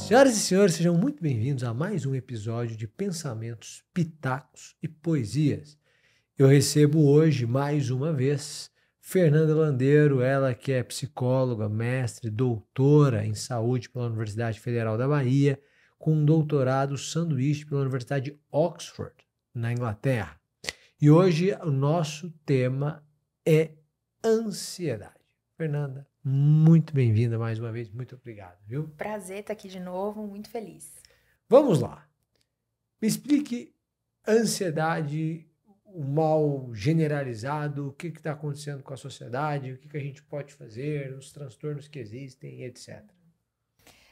Senhoras e senhores, sejam muito bem-vindos a mais um episódio de Pensamentos, Pitacos e Poesias. Eu recebo hoje, mais uma vez, Fernanda Landeiro, ela que é psicóloga, mestre, doutora em saúde pela Universidade Federal da Bahia, com um doutorado sanduíche pela Universidade de Oxford, na Inglaterra. E hoje o nosso tema é ansiedade. Fernanda, muito bem-vinda mais uma vez, muito obrigado, viu? Prazer estar aqui de novo, muito feliz. Vamos lá. Me explique ansiedade, o mal generalizado, o que está acontecendo com a sociedade, o que a gente pode fazer, os transtornos que existem, etc.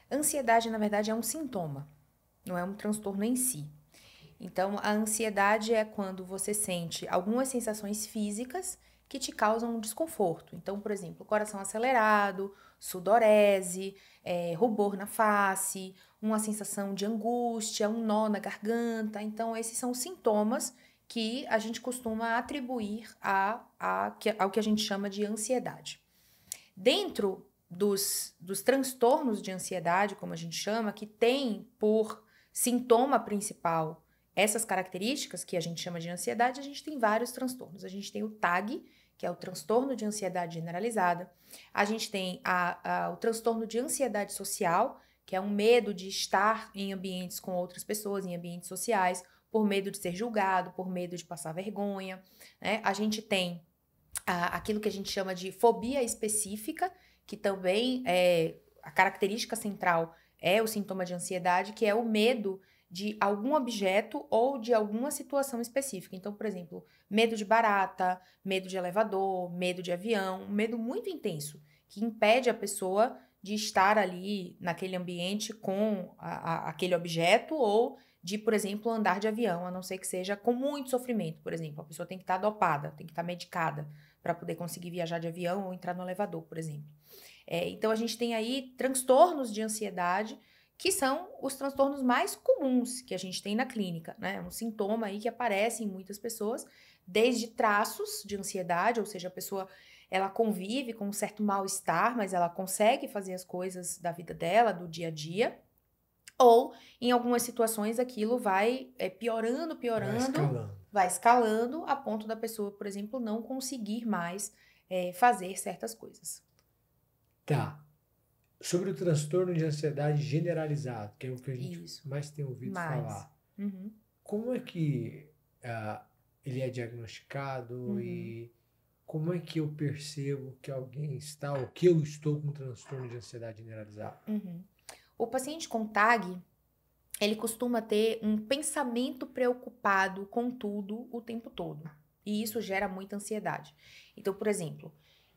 Ansiedade, na verdade, é um sintoma, não é um transtorno em si. Então, a ansiedade é quando você sente algumas sensações físicas que te causam um desconforto. Então, por exemplo, coração acelerado, sudorese, rubor na face, uma sensação de angústia, um nó na garganta. Então, esses são os sintomas que a gente costuma atribuir ao que a gente chama de ansiedade. Dentro dos transtornos de ansiedade, como a gente chama, que tem por sintoma principal essas características que a gente chama de ansiedade, a gente tem vários transtornos. A gente tem o TAG, que é o transtorno de ansiedade generalizada. A gente tem o transtorno de ansiedade social, que é um medo de estar em ambientes com outras pessoas, em ambientes sociais, por medo de ser julgado, por medo de passar vergonha, né? A gente tem aquilo que a gente chama de fobia específica, que também é a característica central é o sintoma de ansiedade, que é o medo de algum objeto ou de alguma situação específica. Então, por exemplo, medo de barata, medo de elevador, medo de avião, um medo muito intenso, que impede a pessoa de estar ali naquele ambiente com aquele objeto ou de, por exemplo, andar de avião, a não ser que seja com muito sofrimento. Por exemplo, a pessoa tem que estar dopada, tem que estar medicada para poder conseguir viajar de avião ou entrar no elevador, por exemplo. Então, a gente tem aí transtornos de ansiedade, que são os transtornos mais comuns que a gente tem na clínica, né? Um sintoma aí que aparece em muitas pessoas, desde traços de ansiedade, ou seja, a pessoa ela convive com um certo mal-estar, mas ela consegue fazer as coisas da vida dela, do dia a dia, ou em algumas situações aquilo vai piorando, vai escalando a ponto da pessoa, por exemplo, não conseguir mais fazer certas coisas. Tá. Sobre o transtorno de ansiedade generalizado, que é o que a gente Isso. mais tem ouvido falar. Uhum. Como é que ele é diagnosticado e como é que eu percebo que alguém está ou que eu estou com transtorno de ansiedade generalizado? O paciente com TAG, ele costuma ter um pensamento preocupado com tudo o tempo todo. E isso gera muita ansiedade. Então, por exemplo,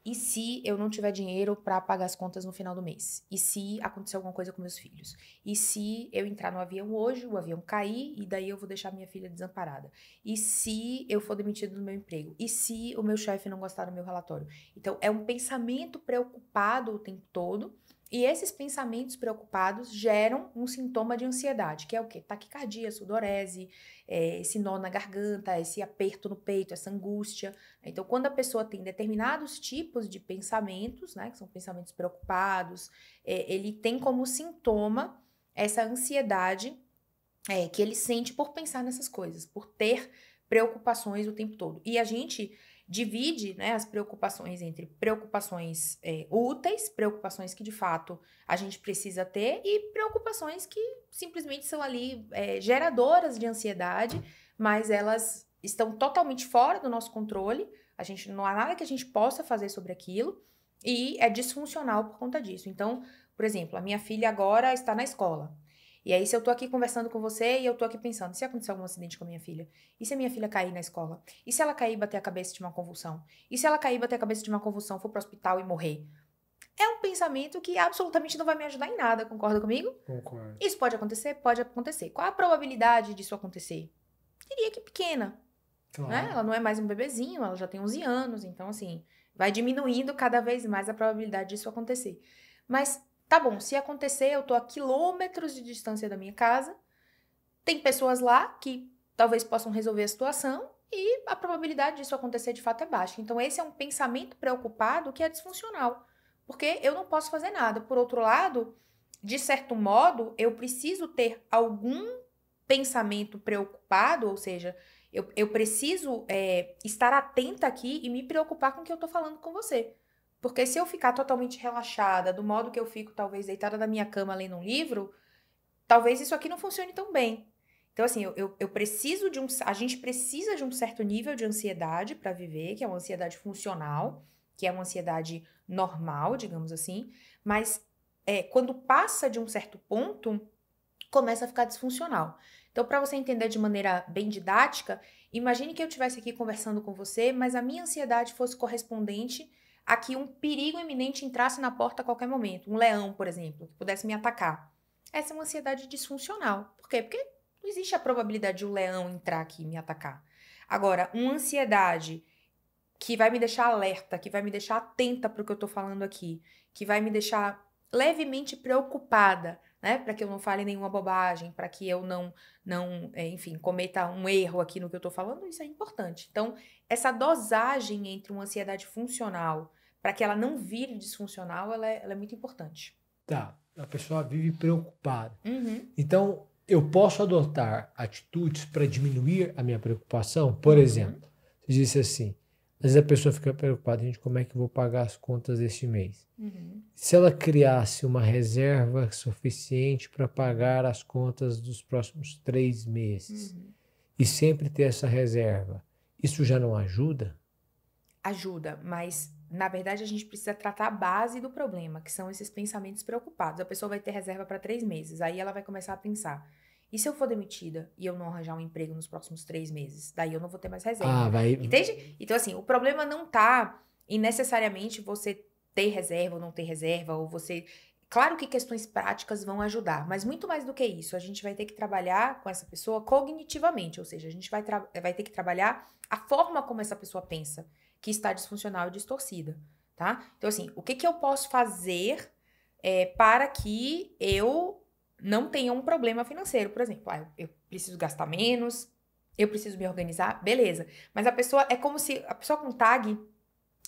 e se eu não tiver dinheiro para pagar as contas no final do mês? E se acontecer alguma coisa com meus filhos? E se eu entrar no avião hoje, o avião cair e daí eu vou deixar minha filha desamparada? E se eu for demitido do meu emprego? E se o meu chefe não gostar do meu relatório? Então, é um pensamento preocupado o tempo todo. E esses pensamentos preocupados geram um sintoma de ansiedade, que é o quê? Taquicardia, sudorese, esse nó na garganta, esse aperto no peito, essa angústia. Então, quando a pessoa tem determinados tipos de pensamentos, né, que são pensamentos preocupados, ele tem como sintoma essa ansiedade que ele sente por pensar nessas coisas, por ter preocupações o tempo todo. E a gente divide, né, as preocupações entre preocupações úteis, preocupações que de fato a gente precisa ter e preocupações que simplesmente são ali geradoras de ansiedade, mas elas estão totalmente fora do nosso controle, não há nada que a gente possa fazer sobre aquilo e é disfuncional por conta disso. Então, por exemplo, a minha filha agora está na escola. E aí, se eu tô aqui conversando com você e eu tô aqui pensando, se acontecer algum acidente com a minha filha? E se a minha filha cair na escola? E se ela cair e bater a cabeça de uma convulsão? E se ela cair e bater a cabeça de uma convulsão, for pro hospital e morrer? É um pensamento que absolutamente não vai me ajudar em nada, concorda comigo? Concordo. Isso pode acontecer? Pode acontecer. Qual a probabilidade disso acontecer? Diria que pequena, Claro. né? Ela não é mais um bebezinho, ela já tem 11 anos, então assim, vai diminuindo cada vez mais a probabilidade disso acontecer. Mas tá bom, se acontecer, eu tô a quilômetros de distância da minha casa, tem pessoas lá que talvez possam resolver a situação e a probabilidade disso acontecer de fato é baixa. Então esse é um pensamento preocupado que é disfuncional, porque eu não posso fazer nada. Por outro lado, de certo modo, eu preciso ter algum pensamento preocupado, ou seja, eu preciso estar atenta aqui e me preocupar com o que eu tô falando com você. Porque se eu ficar totalmente relaxada, do modo que eu fico, talvez, deitada na minha cama lendo um livro, talvez isso aqui não funcione tão bem. Então, assim, eu preciso a gente precisa de um certo nível de ansiedade para viver, que é uma ansiedade funcional, que é uma ansiedade normal, digamos assim, mas quando passa de um certo ponto, começa a ficar disfuncional. Então, para você entender de maneira bem didática, imagine que eu estivesse aqui conversando com você, mas a minha ansiedade fosse correspondente a que um perigo iminente entrasse na porta a qualquer momento. Um leão, por exemplo, que pudesse me atacar. Essa é uma ansiedade disfuncional. Por quê? Porque não existe a probabilidade de um leão entrar aqui e me atacar. Agora, uma ansiedade que vai me deixar alerta, que vai me deixar atenta para o que eu estou falando aqui, que vai me deixar levemente preocupada, né? Para que eu não fale nenhuma bobagem, para que eu não enfim, cometa um erro aqui no que eu estou falando, isso é importante. Então, essa dosagem entre uma ansiedade funcional para que ela não vire disfuncional, ela é muito importante. Tá, a pessoa vive preocupada. Uhum. Então, eu posso adotar atitudes para diminuir a minha preocupação? Por exemplo, você disse assim, às vezes a pessoa fica preocupada, gente, como é que eu vou pagar as contas deste mês? Uhum. Se ela criasse uma reserva suficiente para pagar as contas dos próximos 3 meses e sempre ter essa reserva, isso já não ajuda? Ajuda, mas na verdade a gente precisa tratar a base do problema, que são esses pensamentos preocupados. A pessoa vai ter reserva para 3 meses, aí ela vai começar a pensar, e se eu for demitida e eu não arranjar um emprego nos próximos 3 meses? Daí eu não vou ter mais reserva. Entende? Então, assim, o problema não tá em necessariamente você ter reserva ou não ter reserva, ou você... Claro que questões práticas vão ajudar, mas muito mais do que isso, a gente vai ter que trabalhar com essa pessoa cognitivamente, ou seja, a gente vai ter que trabalhar a forma como essa pessoa pensa, que está disfuncional e distorcida, tá? Então, assim, o que eu posso fazer para que eu não tenha um problema financeiro, por exemplo, eu preciso gastar menos, eu preciso me organizar, beleza. Mas a pessoa, é como se, a pessoa com TAG,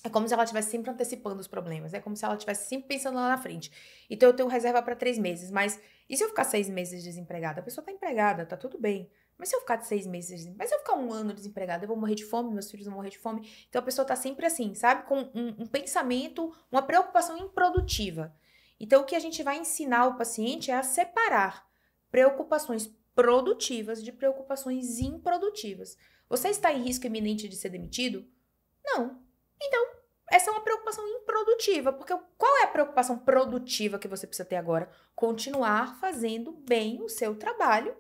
é como se ela estivesse sempre antecipando os problemas, é como se ela estivesse sempre pensando lá na frente. Então eu tenho reserva para 3 meses, mas e se eu ficar 6 meses desempregada? A pessoa tá empregada, tá tudo bem. Mas se eu ficar de 6 meses desempregada? Mas se eu ficar 1 ano desempregada, eu vou morrer de fome, meus filhos vão morrer de fome. Então a pessoa tá sempre assim, sabe? Com um pensamento, uma preocupação improdutiva. Então, o que a gente vai ensinar o paciente é a separar preocupações produtivas de preocupações improdutivas. Você está em risco iminente de ser demitido? Não. Então, essa é uma preocupação improdutiva, porque qual é a preocupação produtiva que você precisa ter agora? Continuar fazendo bem o seu trabalho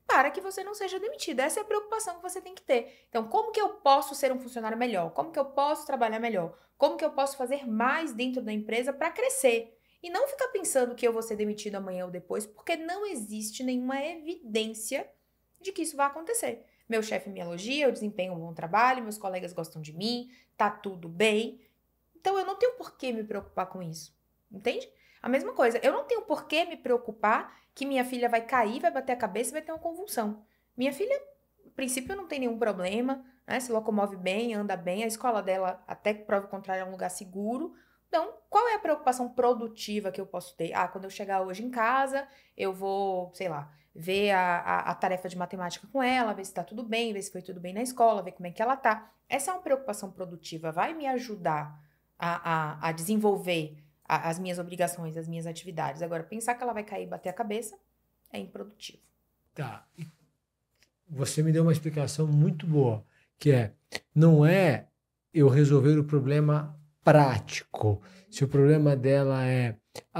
para que você não seja demitido. Essa é a preocupação que você tem que ter. Então, como que eu posso ser um funcionário melhor? Como que eu posso trabalhar melhor? Como que eu posso fazer mais dentro da empresa para crescer? E não ficar pensando que eu vou ser demitido amanhã ou depois, porque não existe nenhuma evidência de que isso vai acontecer. Meu chefe me elogia, eu desempenho um bom trabalho, meus colegas gostam de mim, tá tudo bem. Então, eu não tenho por que me preocupar com isso. Entende? A mesma coisa, eu não tenho por que me preocupar que minha filha vai cair, vai bater a cabeça e vai ter uma convulsão. Minha filha, a princípio, não tem nenhum problema, né? Se locomove bem, anda bem, a escola dela, até que prove o contrário, é um lugar seguro. Então, qual é a preocupação produtiva que eu posso ter? Quando eu chegar hoje em casa, eu vou, sei lá, ver a tarefa de matemática com ela, ver se tá tudo bem, ver se foi tudo bem na escola, ver como é que ela tá. Essa é uma preocupação produtiva, vai me ajudar a desenvolver as minhas obrigações, as minhas atividades. Agora, pensar que ela vai cair e bater a cabeça é improdutivo. Tá. Você me deu uma explicação muito boa, que não é eu resolver o problema prático. Se o problema dela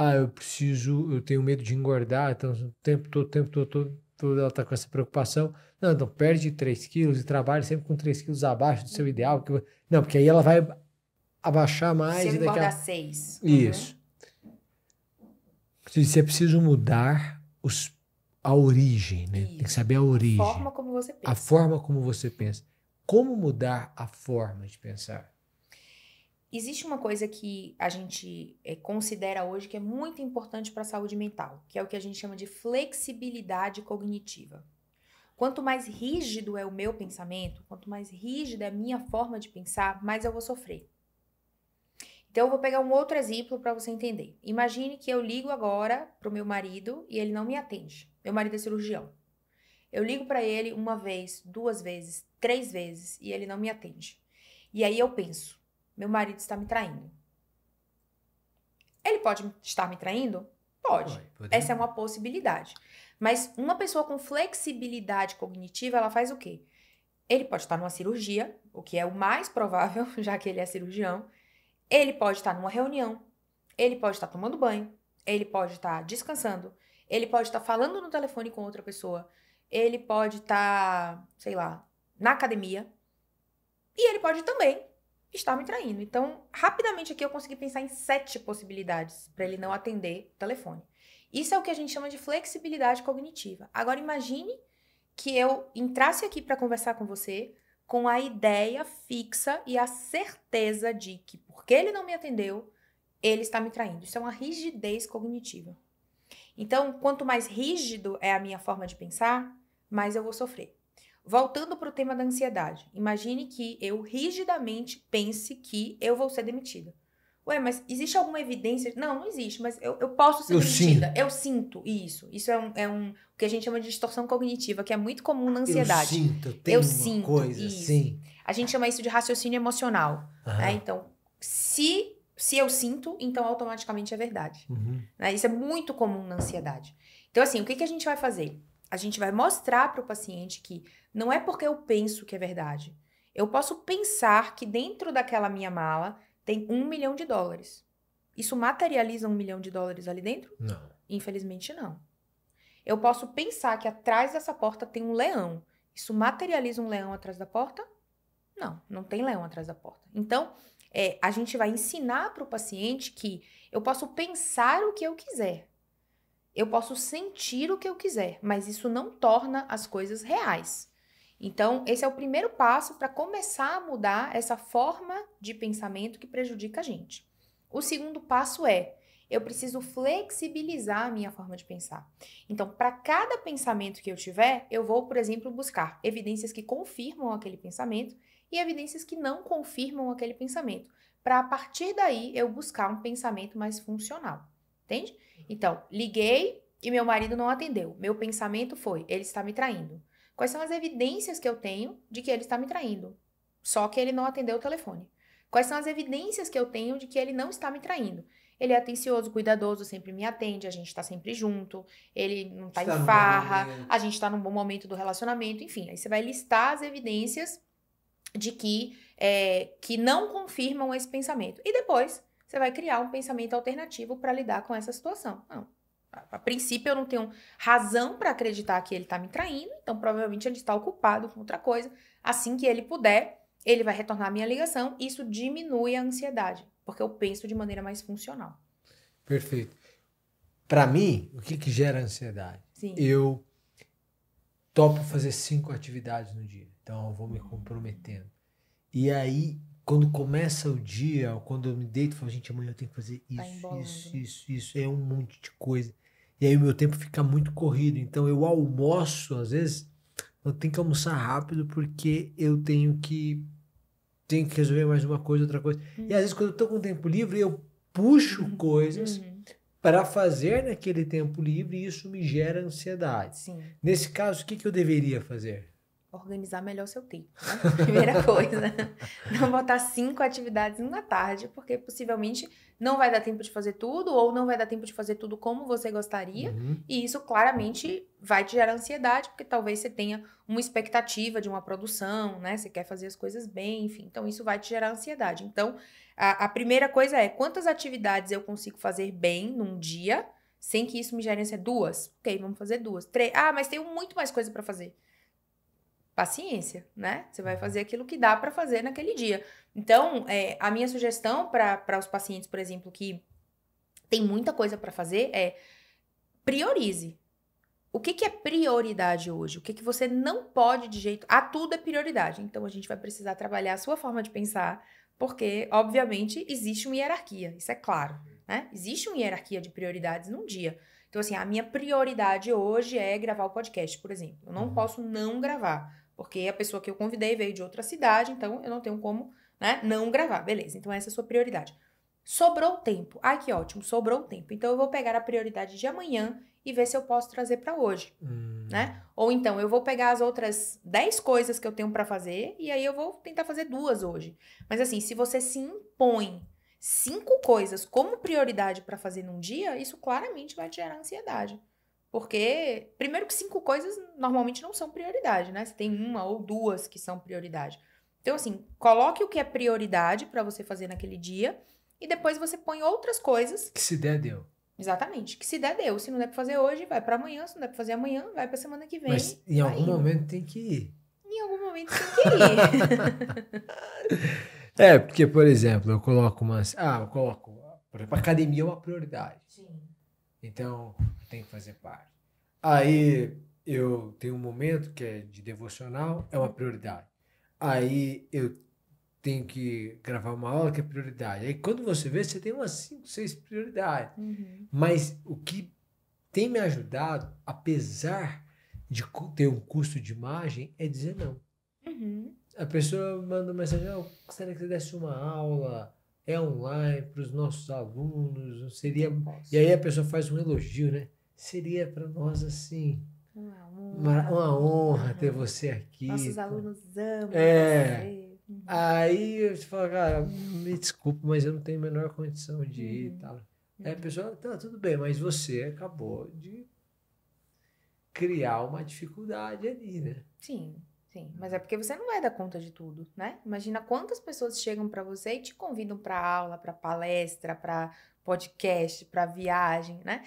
eu tenho medo de engordar, então o tempo todo ela está com essa preocupação. Não, então perde 3 quilos e trabalhe sempre com 3 quilos abaixo do seu ideal. Não, porque aí ela vai abaixar mais. Se eu engordar 6. Isso. Você precisa mudar a origem, né? Tem que saber a origem. A forma como você pensa. A forma como você pensa. Como mudar a forma de pensar? Existe uma coisa que a gente considera hoje que é muito importante para a saúde mental, que é o que a gente chama de flexibilidade cognitiva. Quanto mais rígido é o meu pensamento, quanto mais rígida é a minha forma de pensar, mais eu vou sofrer. Então, eu vou pegar um outro exemplo para você entender. Imagine que eu ligo agora pro meu marido e ele não me atende. Meu marido é cirurgião. Eu ligo para ele 1 vez, 2 vezes, 3 vezes e ele não me atende. E aí eu penso, meu marido está me traindo. Ele pode estar me traindo? Pode. Essa é uma possibilidade. Mas uma pessoa com flexibilidade cognitiva, ela faz o quê? Ele pode estar numa cirurgia, o que é o mais provável, já que ele é cirurgião. Ele pode estar numa reunião. Ele pode estar tomando banho. Ele pode estar descansando. Ele pode estar falando no telefone com outra pessoa. Ele pode estar, sei lá, na academia. E ele pode também estar me traindo. Então, rapidamente aqui eu consegui pensar em 7 possibilidades para ele não atender o telefone. Isso é o que a gente chama de flexibilidade cognitiva. Agora, imagine que eu entrasse aqui para conversar com você com a ideia fixa e a certeza de que, porque ele não me atendeu, ele está me traindo. Isso é uma rigidez cognitiva. Então, quanto mais rígido é a minha forma de pensar, mais eu vou sofrer. Voltando para o tema da ansiedade, imagine que eu rigidamente pense que eu vou ser demitida. Ué, mas existe alguma evidência? Não existe, mas eu posso ser demitida. Eu sinto isso. Isso é o que a gente chama de distorção cognitiva, que é muito comum na ansiedade. Eu sinto coisa isso. assim. A gente chama isso de raciocínio emocional. Né? Então, se eu sinto, então automaticamente é verdade. Né? Isso é muito comum na ansiedade. Então, assim, o que a gente vai fazer? A gente vai mostrar para o paciente que não é porque eu penso que é verdade. Eu posso pensar que dentro daquela minha mala tem $1 milhão. Isso materializa $1 milhão ali dentro? Não. Infelizmente, não. Eu posso pensar que atrás dessa porta tem um leão. Isso materializa um leão atrás da porta? Não, não tem leão atrás da porta. Então, a gente vai ensinar para o paciente que eu posso pensar o que eu quiser. Eu posso sentir o que eu quiser, mas isso não torna as coisas reais. Então, esse é o primeiro passo para começar a mudar essa forma de pensamento que prejudica a gente. O segundo passo eu preciso flexibilizar a minha forma de pensar. Então, para cada pensamento que eu tiver, eu vou, por exemplo, buscar evidências que confirmam aquele pensamento e evidências que não confirmam aquele pensamento, para a partir daí eu buscar um pensamento mais funcional. Entende? Então, liguei e meu marido não atendeu. Meu pensamento foi, ele está me traindo. Quais são as evidências que eu tenho de que ele está me traindo? Só que ele não atendeu o telefone. Quais são as evidências que eu tenho de que ele não está me traindo? Ele é atencioso, cuidadoso, sempre me atende, a gente está sempre junto, ele não está em farra, a gente está num bom momento do relacionamento, enfim. Aí você vai listar as evidências de que não confirmam esse pensamento. E depois você vai criar um pensamento alternativo para lidar com essa situação. Não. A princípio, eu não tenho razão para acreditar que ele está me traindo, então provavelmente ele está ocupado com outra coisa. Assim que ele puder, ele vai retornar a minha ligação. Isso diminui a ansiedade, porque eu penso de maneira mais funcional. Perfeito. Para mim, o que gera ansiedade? Sim. Eu topo fazer 5 atividades no dia, então eu vou me comprometendo. E aí, quando começa o dia, ou quando eu me deito, eu falo, gente, amanhã eu tenho que fazer isso, é um monte de coisa. E aí o meu tempo fica muito corrido. Então eu almoço, às vezes, eu tenho que almoçar rápido porque eu tenho que resolver mais uma coisa, outra coisa. E às vezes quando eu tô com tempo livre, eu puxo coisas para fazer naquele tempo livre e isso me gera ansiedade. Sim. Nesse caso, o que eu deveria fazer? Organizar melhor seu tempo, né? Primeira coisa. Não botar 5 atividades numa tarde, porque possivelmente não vai dar tempo de fazer tudo, ou não vai dar tempo de fazer tudo como você gostaria, e isso claramente vai te gerar ansiedade, porque talvez você tenha uma expectativa de uma produção, né? Você quer fazer as coisas bem, enfim. Então, isso vai te gerar ansiedade. Então, a primeira coisa é, quantas atividades eu consigo fazer bem num dia, sem que isso me gere ansiedade? 2. Ok, vamos fazer 2. 3. Ah, mas tem muito mais coisa para fazer. Paciência, né? Você vai fazer aquilo que dá para fazer naquele dia. Então, a minha sugestão para os pacientes, por exemplo, que tem muita coisa para fazer priorize. O que é prioridade hoje? O que você não pode de jeito... tudo é prioridade. Então, a gente vai precisar trabalhar a sua forma de pensar, porque, obviamente, existe uma hierarquia. Isso é claro, né? Existe uma hierarquia de prioridades num dia. Então, assim, a minha prioridade hoje é gravar o podcast, por exemplo. Eu não posso não gravar. Porque a pessoa que eu convidei veio de outra cidade, então eu não tenho como, né, não gravar. Beleza, então essa é a sua prioridade. sobrou tempo. Ai, que ótimo, sobrou tempo. Então, eu vou pegar a prioridade de amanhã e ver se eu posso trazer para hoje, né? Ou então, eu vou pegar as outras 10 coisas que eu tenho para fazer e aí eu vou tentar fazer 2 hoje. Mas assim, se você se impõe 5 coisas como prioridade para fazer num dia, isso claramente vai te gerar ansiedade. Porque, primeiro que 5 coisas normalmente não são prioridade, né? Você tem 1 ou 2 que são prioridade. Então, assim, coloque o que é prioridade para você fazer naquele dia e depois você põe outras coisas. Que se der, deu. Exatamente. Que se der, deu. Se não der pra fazer hoje, vai pra amanhã. Se não der pra fazer amanhã, vai pra semana que vem. Mas em algum indo. momento tem que ir. Em algum momento tem que ir. Porque, por exemplo, eu coloco por exemplo, academia é uma prioridade. Sim. Então, tem que fazer parte. Aí, eu tenho um momento que é de devocional, é uma prioridade. Aí, eu tenho que gravar uma aula que é prioridade. Aí, quando você vê, você tem umas 5, 6 prioridades. Mas o que tem me ajudado, apesar de ter um custo de imagem, é dizer não. A pessoa manda mensagem, gostaria que você desse uma aula, é online, para os nossos alunos, não seria... E aí a pessoa faz um elogio, né? Seria para nós, assim, uma honra ter você aqui. Nossos alunos amam você. Aí você fala, cara, me desculpa, mas eu não tenho a menor condição de ir e tal. Aí a pessoa, tá, tudo bem, mas você acabou de criar uma dificuldade ali, né? Sim. Mas é porque você não vai dar conta de tudo, né? Imagina quantas pessoas chegam pra você e te convidam pra aula, pra palestra, pra podcast, pra viagem, né?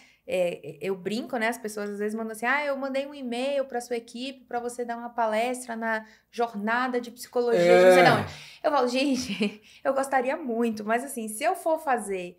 Eu brinco, né? As pessoas às vezes mandam assim, eu mandei um e-mail pra sua equipe pra você dar uma palestra na jornada de psicologia de não sei de onde. Eu falo, gente, eu gostaria muito, mas assim, se eu for fazer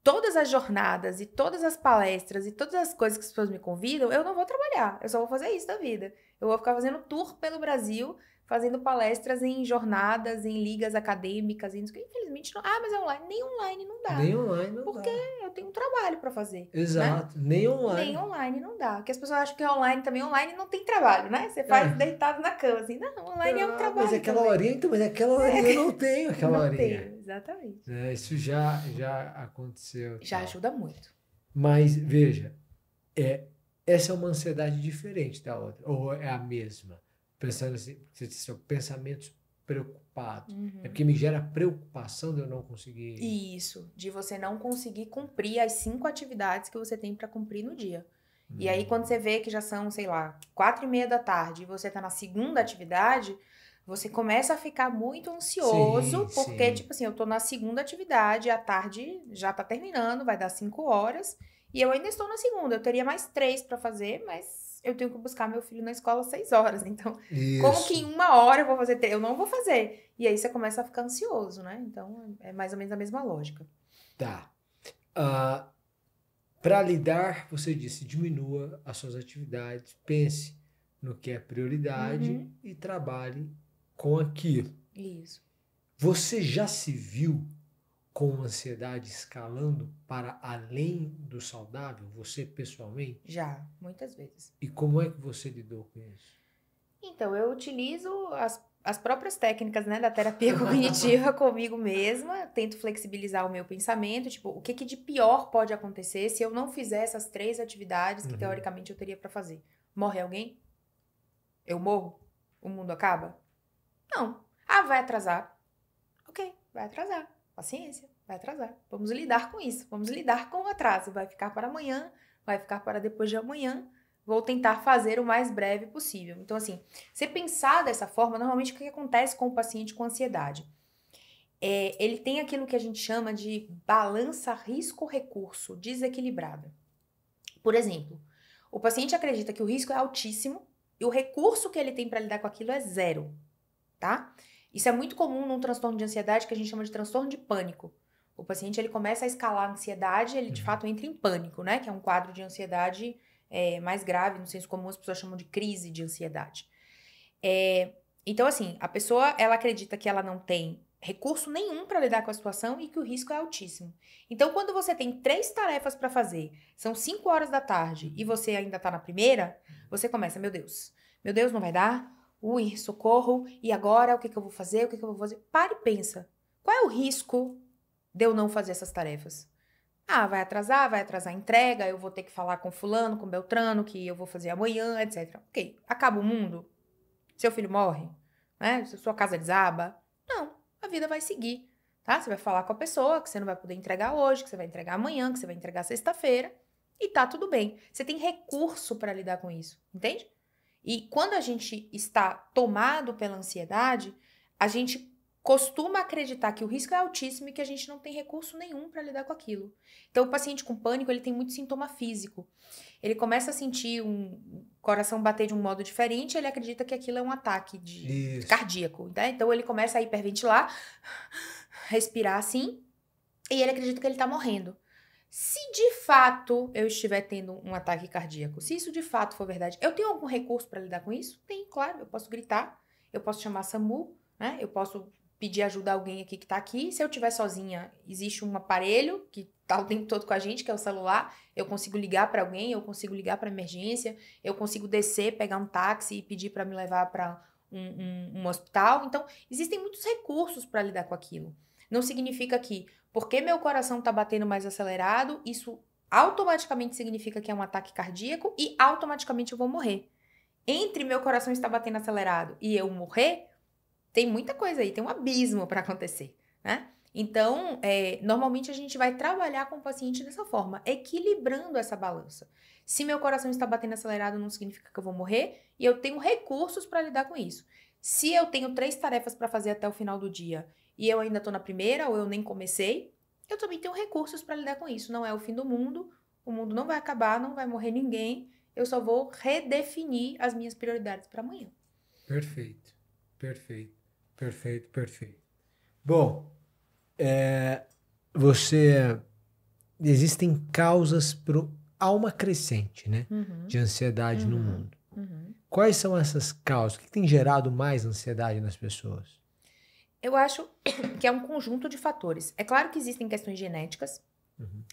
todas as jornadas e todas as palestras e todas as coisas que as pessoas me convidam, eu não vou trabalhar. Eu só vou fazer isso da vida. Eu vou ficar fazendo tour pelo Brasil, fazendo palestras em jornadas, em ligas acadêmicas. Infelizmente, não. Mas é online. Nem online não dá. Nem online não porque dá. eu tenho um trabalho pra fazer. Exato. Né? Nem online. Nem online não dá. Porque as pessoas acham que online também não tem trabalho, né? Você faz deitado na cama, assim. Não, online é um trabalho. Mas aquela horinha, então, eu não tenho aquela horinha. Não tenho, exatamente. Isso já aconteceu. Já ajuda muito. Mas, veja, essa é uma ansiedade diferente da outra. Ou é a mesma? Pensando assim, são pensamentos preocupados. É porque me gera preocupação de eu não conseguir... Isso, de você não conseguir cumprir as 5 atividades que você tem para cumprir no dia. E aí, quando você vê que já são, sei lá, 4:30 da tarde e você tá na segunda atividade, você começa a ficar muito ansioso, porque, tipo assim, eu tô na segunda atividade, a tarde já tá terminando, vai dar 5 horas, e eu ainda estou na segunda. Eu teria mais 3 para fazer, mas eu tenho que buscar meu filho na escola às 6 horas. Então, como que em 1 hora eu vou fazer? Eu não vou fazer. E aí você começa a ficar ansioso, né? Então, é mais ou menos a mesma lógica. Tá. Para lidar, você disse, diminua as suas atividades, pense no que é prioridade e trabalhe com aquilo. Isso. Você já se viu com ansiedade escalando para além do saudável, você pessoalmente? Já, muitas vezes. E como é que você lidou com isso? Então, eu utilizo as próprias técnicas, né, da terapia cognitiva comigo mesma, tento flexibilizar o meu pensamento, tipo, o que de pior pode acontecer se eu não fizer essas 3 atividades que teoricamente eu teria para fazer? Morre alguém? Eu morro? O mundo acaba? Não. Vai atrasar. Ok, vai atrasar. Paciência, vai atrasar. Vamos lidar com isso. Vamos lidar com o atraso. Vai ficar para amanhã, vai ficar para depois de amanhã. Vou tentar fazer o mais breve possível. Então, assim, você pensar dessa forma, normalmente o que acontece com o paciente com ansiedade? Ele tem aquilo que a gente chama de balança risco-recurso desequilibrada. Por exemplo, o paciente acredita que o risco é altíssimo e o recurso que ele tem para lidar com aquilo é 0, tá? Isso é muito comum num transtorno de ansiedade que a gente chama de transtorno de pânico. O paciente, ele começa a escalar a ansiedade, ele de fato entra em pânico, né? Que é um quadro de ansiedade mais grave, no senso comum as pessoas chamam de crise de ansiedade. Então, assim, a pessoa, ela acredita que ela não tem recurso nenhum para lidar com a situação e que o risco é altíssimo. Então, quando você tem 3 tarefas para fazer, são 5 horas da tarde e você ainda tá na primeira, você começa, meu Deus, não vai dar? Ui, socorro, e agora o que eu vou fazer? Para e pensa. Qual é o risco de eu não fazer essas tarefas? Ah, vai atrasar a entrega, eu vou ter que falar com fulano, com Beltrano, que eu vou fazer amanhã, etc. Ok, acaba o mundo? Seu filho morre? Né? Sua casa desaba? Não, a vida vai seguir, tá? Você vai falar com a pessoa que você não vai poder entregar hoje, que você vai entregar amanhã, que você vai entregar sexta-feira, e tá tudo bem. Você tem recurso para lidar com isso, entende? E quando a gente está tomado pela ansiedade, a gente costuma acreditar que o risco é altíssimo e que a gente não tem recurso nenhum para lidar com aquilo. Então, o paciente com pânico, ele tem muito sintoma físico. Ele começa a sentir um coração bater de um modo diferente, ele acredita que aquilo é um ataque cardíaco, né? Então, ele começa a hiperventilar, respirar assim, e ele acredita que ele está morrendo. Se de fato eu estiver tendo um ataque cardíaco, se isso de fato for verdade, eu tenho algum recurso para lidar com isso? Tem, claro. Eu posso gritar, eu posso chamar SAMU, né? Eu posso pedir ajuda a alguém aqui que tá aqui. Se eu estiver sozinha, existe um aparelho que tá o tempo todo com a gente, que é o celular. Eu consigo ligar para alguém, eu consigo ligar para emergência, eu consigo descer, pegar um táxi e pedir para me levar para um hospital. Então, existem muitos recursos para lidar com aquilo. Não significa que, porque meu coração tá batendo mais acelerado, isso automaticamente significa que é um ataque cardíaco e automaticamente eu vou morrer. Entre meu coração estar batendo acelerado e eu morrer, tem muita coisa aí, tem um abismo para acontecer, né? Então, normalmente a gente vai trabalhar com o paciente dessa forma, equilibrando essa balança. Se meu coração está batendo acelerado, não significa que eu vou morrer, e eu tenho recursos para lidar com isso. Se eu tenho 3 tarefas para fazer até o final do dia, e eu ainda estou na primeira, ou eu nem comecei, eu também tenho recursos para lidar com isso. Não é o fim do mundo, o mundo não vai acabar, não vai morrer ninguém, eu só vou redefinir as minhas prioridades para amanhã. Perfeito, perfeito, perfeito, perfeito. Bom, existem causas há uma crescente, né, de ansiedade no mundo. Quais são essas causas? O que tem gerado mais ansiedade nas pessoas? Eu acho que é um conjunto de fatores. É claro que existem questões genéticas,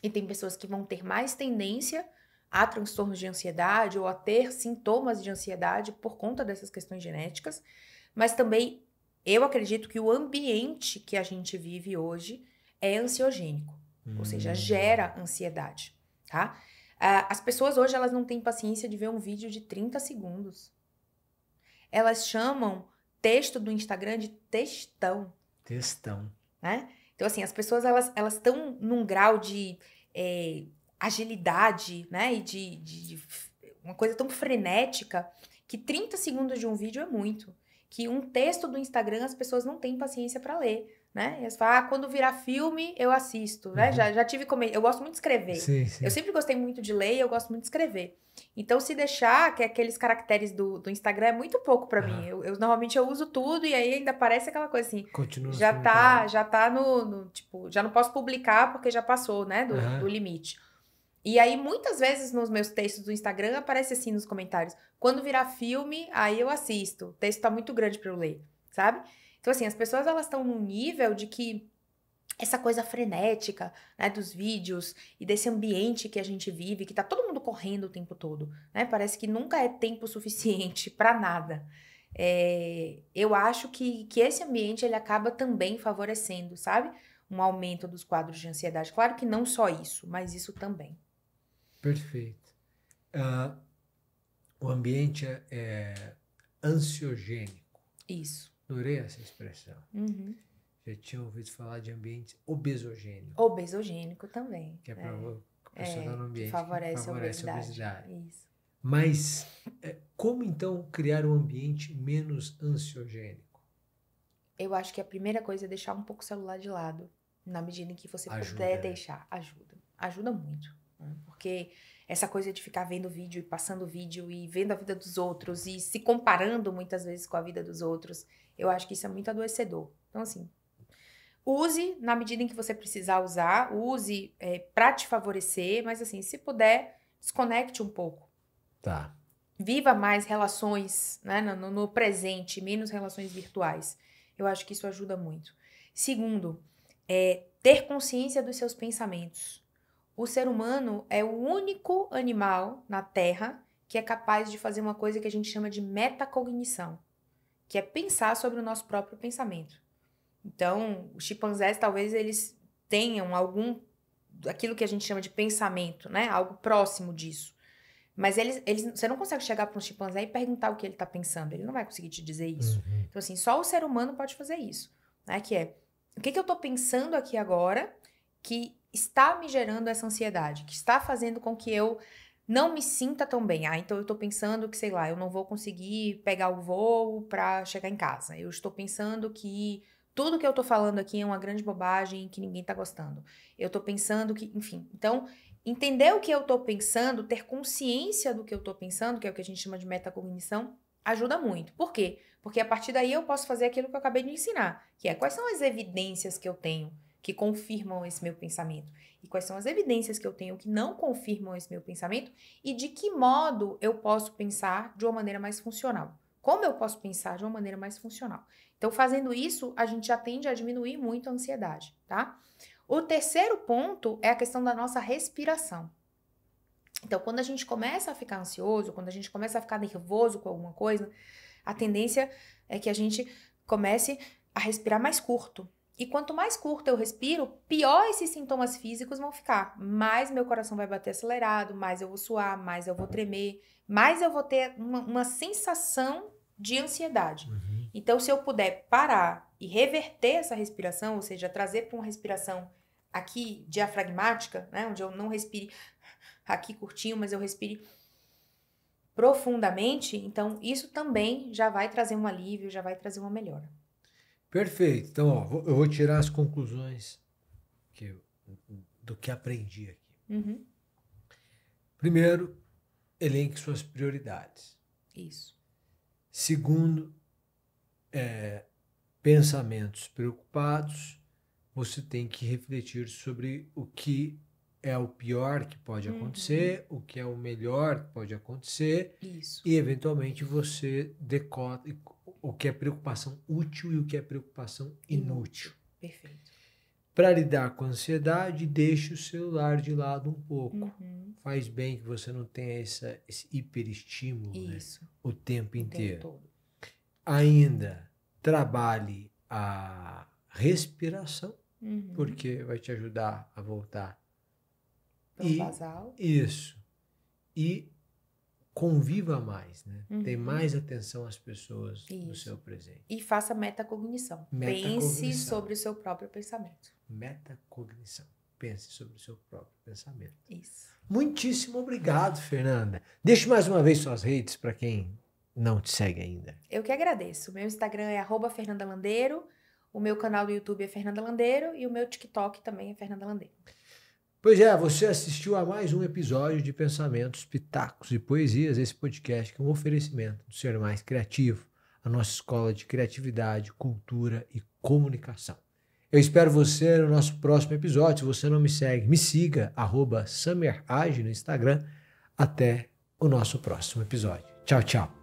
e tem pessoas que vão ter mais tendência a transtornos de ansiedade ou a ter sintomas de ansiedade por conta dessas questões genéticas, mas também eu acredito que o ambiente que a gente vive hoje é ansiogênico, ou seja, gera ansiedade, tá? As pessoas hoje, elas não têm paciência de ver um vídeo de 30 segundos. Elas chamam texto do Instagram de textão. Textão. Né? Então, assim, as pessoas, elas estão num grau de agilidade, né? E de uma coisa tão frenética que 30 segundos de um vídeo é muito. Que um texto do Instagram as pessoas não têm paciência para ler, né? Elas falam, quando virar filme, eu assisto, né? Já tive eu gosto muito de escrever. Sim, sim. Eu sempre gostei muito de ler e eu gosto muito de escrever. Então, se deixar, que aqueles caracteres do Instagram é muito pouco para mim. Normalmente eu uso tudo e aí ainda parece aquela coisa assim. Continua já tá no tipo, já não posso publicar porque já passou, né, do limite. E aí, muitas vezes, nos meus textos do Instagram, aparece assim nos comentários. Quando virar filme, aí eu assisto. O texto tá muito grande pra eu ler, sabe? Então, assim, as pessoas, elas estão num nível de que essa coisa frenética, né, dos vídeos e desse ambiente que a gente vive, que tá todo mundo correndo o tempo todo, né? Parece que nunca é tempo suficiente pra nada. Eu acho que esse ambiente, ele acaba também favorecendo, sabe? Um aumento dos quadros de ansiedade. Claro que não só isso, mas isso também. Perfeito. O ambiente é ansiogênico. Isso. Adorei essa expressão. Já tinha ouvido falar de ambiente obesogênico. Obesogênico também. Que é para a pessoa estar num ambiente que favorece a obesidade. Isso. Mas como então criar um ambiente menos ansiogênico? Eu acho que a primeira coisa é deixar um pouco o celular de lado. Na medida em que você puder deixar. Ajuda muito. Porque essa coisa de ficar vendo vídeo e passando vídeo e vendo a vida dos outros e se comparando muitas vezes com a vida dos outros, eu acho que isso é muito adoecedor. Então, assim, use na medida em que você precisar usar, use pra te favorecer, mas assim, se puder, desconecte um pouco. Tá. Viva mais relações, né, no presente, menos relações virtuais. Eu acho que isso ajuda muito. Segundo, ter consciência dos seus pensamentos. O ser humano é o único animal na Terra que é capaz de fazer uma coisa que a gente chama de metacognição, que é pensar sobre o nosso próprio pensamento. Então, os chimpanzés, talvez, eles tenham aquilo que a gente chama de pensamento, né? Algo próximo disso. Mas você não consegue chegar para um chimpanzé e perguntar o que ele está pensando. Ele não vai conseguir te dizer isso. Então, assim, só o ser humano pode fazer isso. Né? Que é, o que eu estou pensando aqui agora que está me gerando essa ansiedade? Que está fazendo com que eu não me sinta tão bem. Então eu estou pensando que, sei lá, eu não vou conseguir pegar o voo para chegar em casa. Eu estou pensando que tudo que eu estou falando aqui é uma grande bobagem que ninguém está gostando. Eu estou pensando que, enfim. Então, entender o que eu estou pensando, ter consciência do que eu estou pensando, que é o que a gente chama de metacognição, ajuda muito. Por quê? Porque a partir daí eu posso fazer aquilo que eu acabei de ensinar, que é quais são as evidências que eu tenho que confirmam esse meu pensamento e quais são as evidências que eu tenho que não confirmam esse meu pensamento e de que modo eu posso pensar de uma maneira mais funcional. Como eu posso pensar de uma maneira mais funcional? Então, fazendo isso, a gente já tende a diminuir muito a ansiedade, tá? O terceiro ponto é a questão da nossa respiração. Então, quando a gente começa a ficar ansioso, quando a gente começa a ficar nervoso com alguma coisa, a tendência é que a gente comece a respirar mais curto. E quanto mais curto eu respiro, pior esses sintomas físicos vão ficar. Mais meu coração vai bater acelerado, mais eu vou suar, mais eu vou tremer, mais eu vou ter uma sensação de ansiedade. Então, se eu puder parar e reverter essa respiração, ou seja, trazer para uma respiração aqui diafragmática, né, onde eu não respire aqui curtinho, mas eu respire profundamente, então isso também já vai trazer um alívio, já vai trazer uma melhora. Perfeito. Então, ó, eu vou tirar as conclusões do que aprendi aqui. Primeiro, elenque suas prioridades. Isso. Segundo, pensamentos preocupados, você tem que refletir sobre o que é o pior que pode acontecer, o que é o melhor que pode acontecer. Isso. E, eventualmente, você decota o que é preocupação útil e o que é preocupação inútil. Perfeito. Para lidar com a ansiedade, deixe o celular de lado um pouco. Faz bem que você não tenha esse hiperestímulo, né, o tempo inteiro. Todo. Ainda trabalhe a respiração, porque vai te ajudar a voltar. Basal. Isso. E conviva mais, né? Tem mais atenção às pessoas no seu presente. E faça metacognição. Pense sobre o seu próprio pensamento. Metacognição. Pense sobre o seu próprio pensamento. Isso. Muitíssimo obrigado, Fernanda. Deixe mais uma vez suas redes para quem não te segue ainda. Eu que agradeço. O meu Instagram é @FernandaLandeiro, o meu canal do YouTube é Fernanda Landeiro e o meu TikTok também é Fernanda Landeiro. Pois é, você assistiu a mais um episódio de Pensamentos, Pitacos e Poesias, esse podcast que é um oferecimento do Ser Mais Criativo, a nossa escola de criatividade, cultura e comunicação. Eu espero você no nosso próximo episódio. Se você não me segue, me siga, @SummerAge no Instagram. Até o nosso próximo episódio. Tchau, tchau.